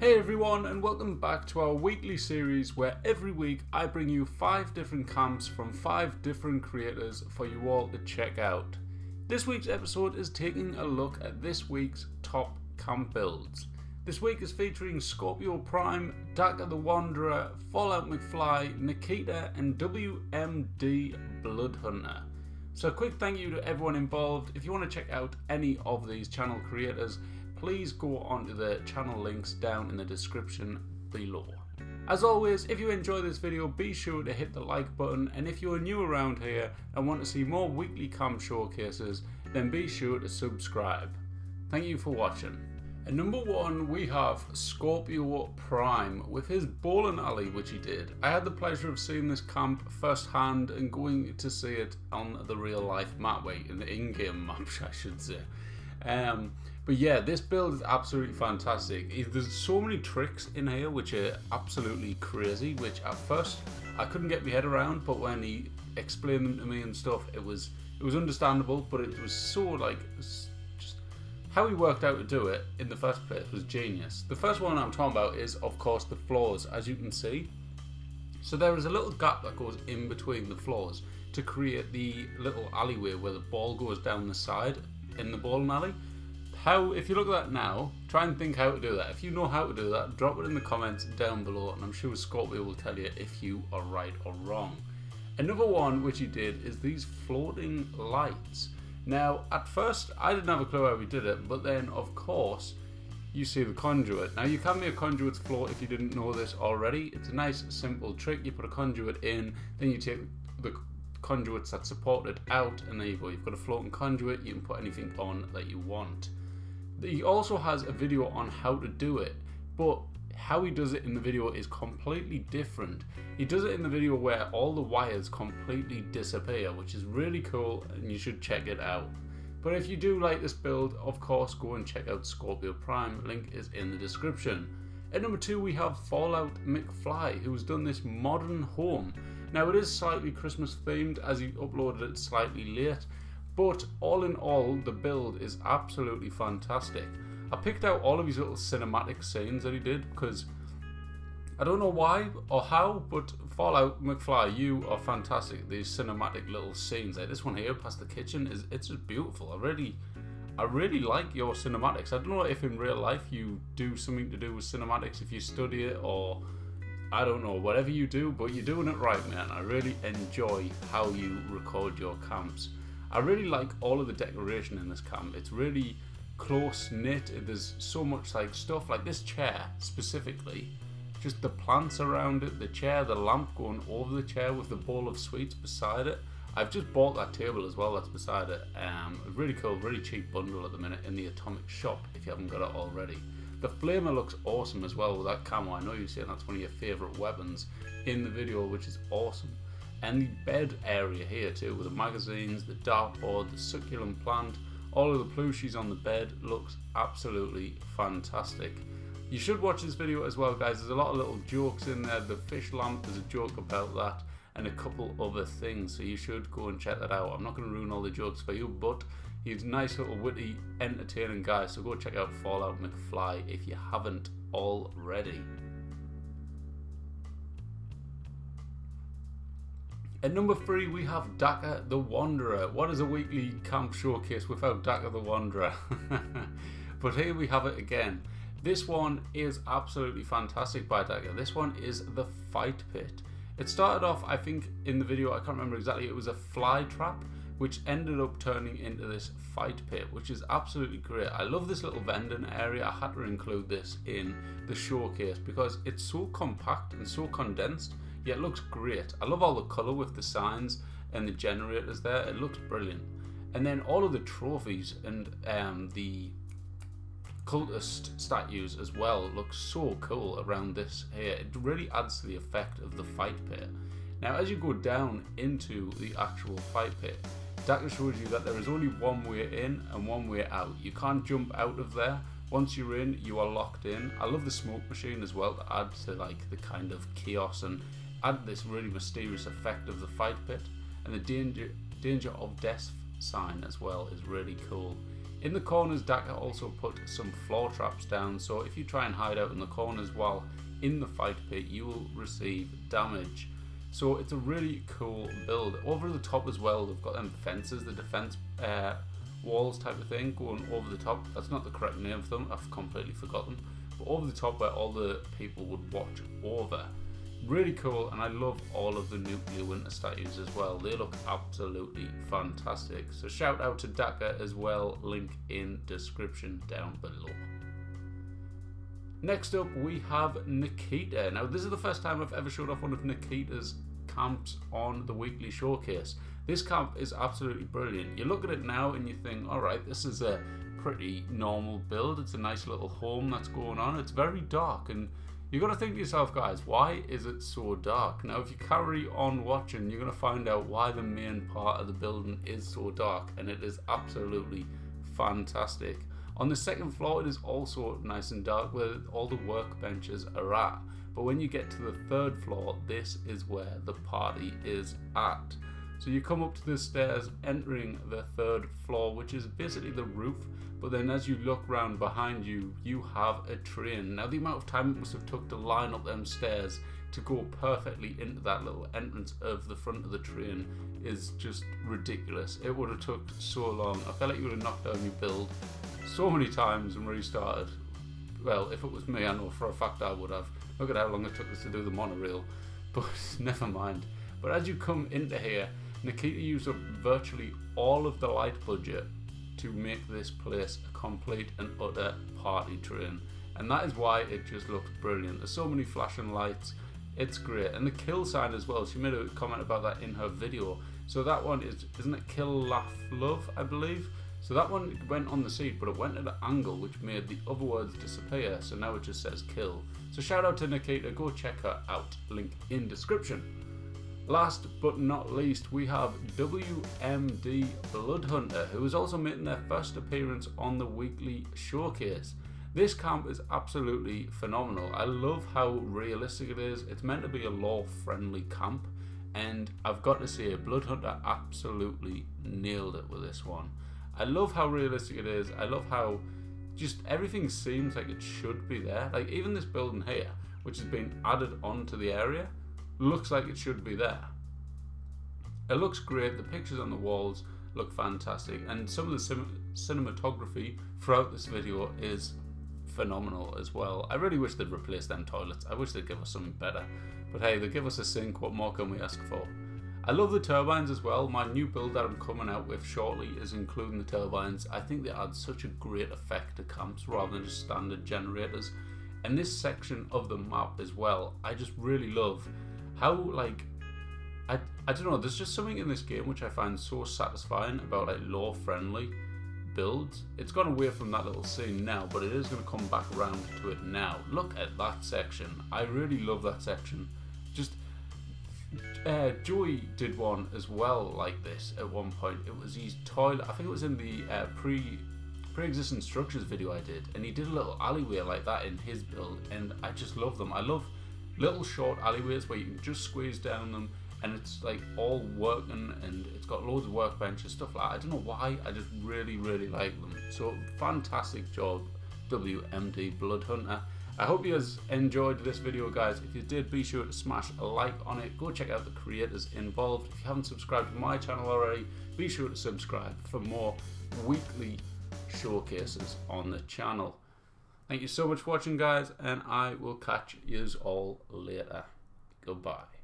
Hey everyone, and welcome back to our weekly series where every week I bring you 5 different camps from 5 different creators for you all to check out. This week's episode is taking a look at this week's top camp builds. This week is featuring Scorpio Prime, Daka the Wanderer, Fallout McFly, Nikita and WMD Bloodhunter. So a quick thank you to everyone involved. If you want to check out any of these channel creators, please go onto the channel links down in the description below. As always, if you enjoy this video, be sure to hit the like button, and if you are new around here and want to see more weekly camp showcases, then be sure to subscribe. Thank you for watching. At number 1 we have Scorpio Prime with his bowling alley which he did. I had the pleasure of seeing this camp firsthand and going to see it on the real life map, in the in-game map I should say. But yeah, this build is absolutely fantastic. There's so many tricks in here which are absolutely crazy, which at first I couldn't get my head around, but when he explained them to me and stuff, it was understandable, but it was so just how he worked out to do it in the first place was genius. The first one I'm talking about is of course the floors, as you can see. So there is a little gap that goes in between the floors to create the little alleyway where the ball goes down the side in the bowling alley. If you look at that now, try and think how to do that. If you know how to do that, drop it in the comments down below, and I'm sure Scorpio will tell you if you are right or wrong. Another one which he did is these floating lights. Now, at first, I didn't have a clue how he did it, but then, of course, you see the conduit. Now, you can make conduits float if you didn't know this already. It's a nice, simple trick. You put a conduit in, then you take the conduits that support it out, and there you go. You've got a floating conduit. You can put anything on that you want. He also has a video on how to do it, but how he does it in the video is completely different. He does it in the video where all the wires completely disappear, which is really cool, and you should check it out. But if you do like this build, of course go and check out Scorpio Prime, link is in the description. At number 2 we have Fallout McFly, who's done this modern home. Now it is slightly Christmas themed as he uploaded it slightly late, but all in all, the build is absolutely fantastic. I picked out all of his little cinematic scenes that he did because I don't know why or how, but Fallout McFly, you are fantastic. These cinematic little scenes, like this one here past the kitchen, it's just beautiful. I really like your cinematics. I don't know if in real life you do something to do with cinematics, if you study it or I don't know, whatever you do, but you're doing it right, man. I really enjoy how you record your camps. I really like all of the decoration in this camp. It's really close knit. There's so much stuff like this chair specifically, just the plants around it, the chair, the lamp going over the chair with the bowl of sweets beside it. I've just bought that table as well that's beside it. Really cool, really cheap bundle at the minute in the Atomic shop if you haven't got it already. The flamer looks awesome as well with that camo. I know you're saying that's one of your favourite weapons in the video, which is awesome. And the bed area here too, with the magazines, the dartboard, the succulent plant, all of the plushies on the bed looks absolutely fantastic. You should watch this video as well, guys. There's a lot of little jokes in there. The fish lamp, there's a joke about that, and a couple other things, so you should go and check that out. I'm not going to ruin all the jokes for you, but he's a nice little witty, entertaining guy, so go check out Fallout McFly if you haven't already. At number 3 we have Daka the Wanderer. What is a weekly camp showcase without Daka the Wanderer? But here we have it again. This one is absolutely fantastic by Daka. This one is the fight pit. It started off, I think in the video, I can't remember exactly, it was a fly trap which ended up turning into this fight pit, which is absolutely great. I love this little vending area. I had to include this in the showcase because it's so compact and so condensed. Yeah, it looks great. I love all the colour with the signs and the generators there. It looks brilliant. And then all of the trophies and the cultist statues as well look so cool around this here. It really adds to the effect of the fight pit. Now, as you go down into the actual fight pit, Daka shows you that there is only one way in and one way out. You can't jump out of there. Once you're in, you are locked in. I love the smoke machine as well to add to the kind of chaos and add this really mysterious effect of the fight pit, and the danger of death sign as well is really cool. In the corners, Daka also put some floor traps down, so if you try and hide out in the corners while in the fight pit, you will receive damage. So it's a really cool build. Over the top as well, they've got them fences, the defense walls type of thing going over the top. That's not the correct name for them, I've completely forgotten. But over the top where all the people would watch over. Really cool, and I love all of the nuclear winter statues as well. They look absolutely fantastic. So shout out to Daka as well, link in description down below. Next up we have Nikita. Now this is the first time I've ever showed off one of Nikita's camps on the weekly showcase. This camp is absolutely brilliant. You look at it now and you think, alright, this is a pretty normal build. It's a nice little home that's going on. It's very dark, and you're going to think to yourself, guys, why is it so dark? Now if you carry on watching, you're going to find out why the main part of the building is so dark, and it is absolutely fantastic. On the second floor it is also nice and dark where all the workbenches are at, but when you get to the third floor, this is where the party is at. So you come up to the stairs entering the third floor, which is basically the roof, but then as you look round behind you, you have a train. Now the amount of time it must have took to line up them stairs to go perfectly into that little entrance of the front of the train is just ridiculous. It would have took so long. I felt like you would have knocked down your build so many times and restarted. Well, if it was me, I know for a fact I would have. Look at how long it took us to do the monorail, but never mind. But as you come into here, Nikita used up virtually all of the light budget to make this place a complete and utter party train, and that is why it just looks brilliant. There's so many flashing lights, it's great. And the kill sign as well, she made a comment about that in her video. So that one is, isn't it kill, laugh, love, I believe? So that one went on the seat, but it went at an angle which made the other words disappear, so now it just says kill. So shout out to Nikita, go check her out, link in description. Last but not least, we have WMD Bloodhunter, who is also making their first appearance on the weekly showcase. This camp is absolutely phenomenal. I love how realistic it is. It's meant to be a lore-friendly camp, and I've got to say, Bloodhunter absolutely nailed it with this one. I love how realistic it is. I love how just everything seems like it should be there. Like even this building here, which has been added onto the area, looks like it should be there. It looks great. The pictures on the walls look fantastic, and some of the cinematography throughout this video is phenomenal as well. I really wish they'd replace them toilets. I wish they'd give us something better, but hey, they give us a sink. What more can we ask for? I love the turbines as well. My new build that I'm coming out with shortly is including the turbines. I think they add such a great effect to camps rather than just standard generators. And this section of the map as well, I just really love how, like, I don't know, there's just something in this game which I find so satisfying about like lore friendly builds. It's gone away from that little scene now, but it is going to come back around to it now. Look at that section. I really love that section. Just Joey did one as well like this at one point. It was his toilet, I think it was in the pre-existing structures video I did, and he did a little alleyway like that in his build, and I just love them. I love little short alleyways where you can just squeeze down them and it's like all working, and it's got loads of workbenches, stuff like that. I don't know why, I just really like them. So fantastic job, WMD Bloodhunter. I hope you guys enjoyed this video, guys. If you did, be sure to smash a like on it. Go check out the creators involved. If you haven't subscribed to my channel already, be sure to subscribe for more weekly showcases on the channel. Thank you so much for watching, guys, and I will catch yous all later. Goodbye.